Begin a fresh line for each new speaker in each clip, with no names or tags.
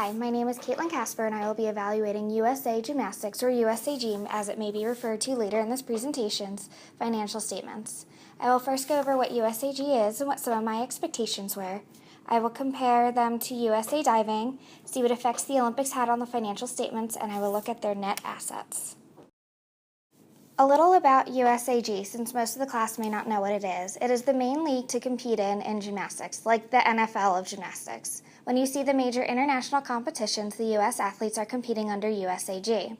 Hi, my name is Caitlin Casper and I will be evaluating USA Gymnastics, or USA Gym as it may be referred to later in this presentation's financial statements. I will first go over what USAG is and what some of my expectations were. I will compare them to USA Diving, see what effects the Olympics had on the financial statements, and I will look at their net assets. A little about USAG, since most of the class may not know what it is. It is the main league to compete in gymnastics, like the NFL of gymnastics. When you see the major international competitions, the U.S. athletes are competing under USAG.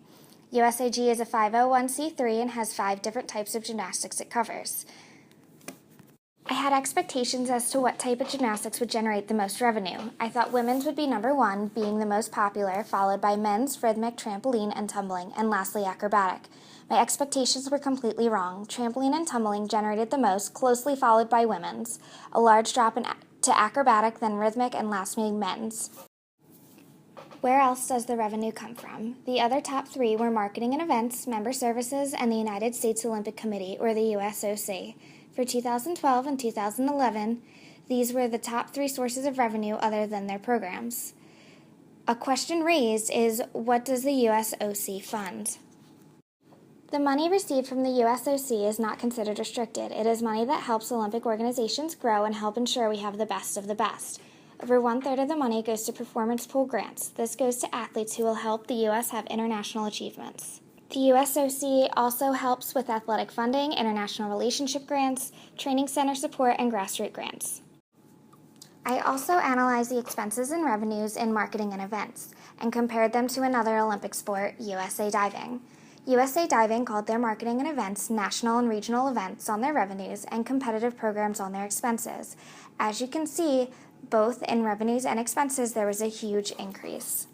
USAG is a 501c3 and has 5 different types of gymnastics it covers. I had expectations as to what type of gymnastics would generate the most revenue. I thought women's would be number 1, being the most popular, followed by men's, rhythmic, trampoline, and tumbling, and lastly acrobatic. My expectations were completely wrong. Trampoline and tumbling generated the most, closely followed by women's, a large drop to acrobatic, then rhythmic, and lastly men's. Where else does the revenue come from? The other top 3 were marketing and events, member services, and the United States Olympic Committee, or the USOC. For 2012 and 2011, these were the top 3 sources of revenue other than their programs. A question raised is, what does the USOC fund? The money received from the USOC is not considered restricted. It is money that helps Olympic organizations grow and help ensure we have the best of the best. Over 1/3 of the money goes to performance pool grants. This goes to athletes who will help the U.S. have international achievements. The USOC also helps with athletic funding, international relationship grants, training center support, and grassroots grants. I also analyzed the expenses and revenues in marketing and events and compared them to another Olympic sport, USA Diving. USA Diving called their marketing and events national and regional events on their revenues and competitive programs on their expenses. As you can see, both in revenues and expenses, there was a huge increase.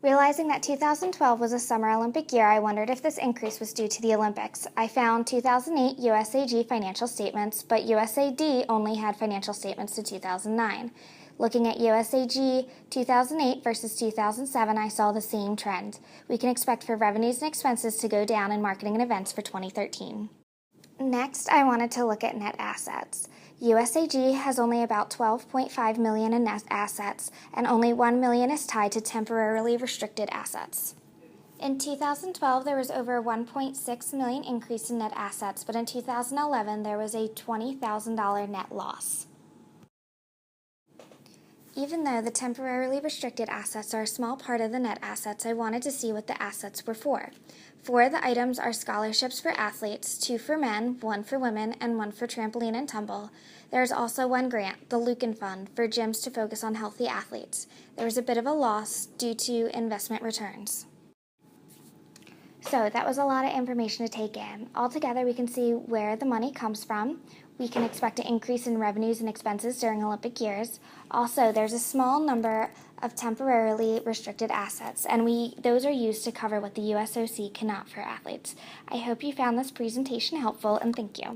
Realizing that 2012 was a Summer Olympic year, I wondered if this increase was due to the Olympics. I found 2008 USAG financial statements, but USAD only had financial statements to 2009. Looking at USAG 2008 versus 2007, I saw the same trend. We can expect for revenues and expenses to go down in marketing and events for 2013. Next, I wanted to look at net assets. USAG has only about $12.5 million in net assets, and only $1 million is tied to temporarily restricted assets. In 2012, there was over $1.6 million increase in net assets, but in 2011, there was a $20,000 net loss. Even though the temporarily restricted assets are a small part of the net assets, I wanted to see what the assets were for. 4 of the items are scholarships for athletes, 2 for men, 1 for women, and 1 for trampoline and tumble. There is also 1 grant, the Lucan Fund, for gyms to focus on healthy athletes. There was a bit of a loss due to investment returns. So that was a lot of information to take in. Altogether, we can see where the money comes from. We can expect an increase in revenues and expenses during Olympic years. Also, there's a small number of temporarily restricted assets, and those are used to cover what the USOC cannot for athletes. I hope you found this presentation helpful, and thank you.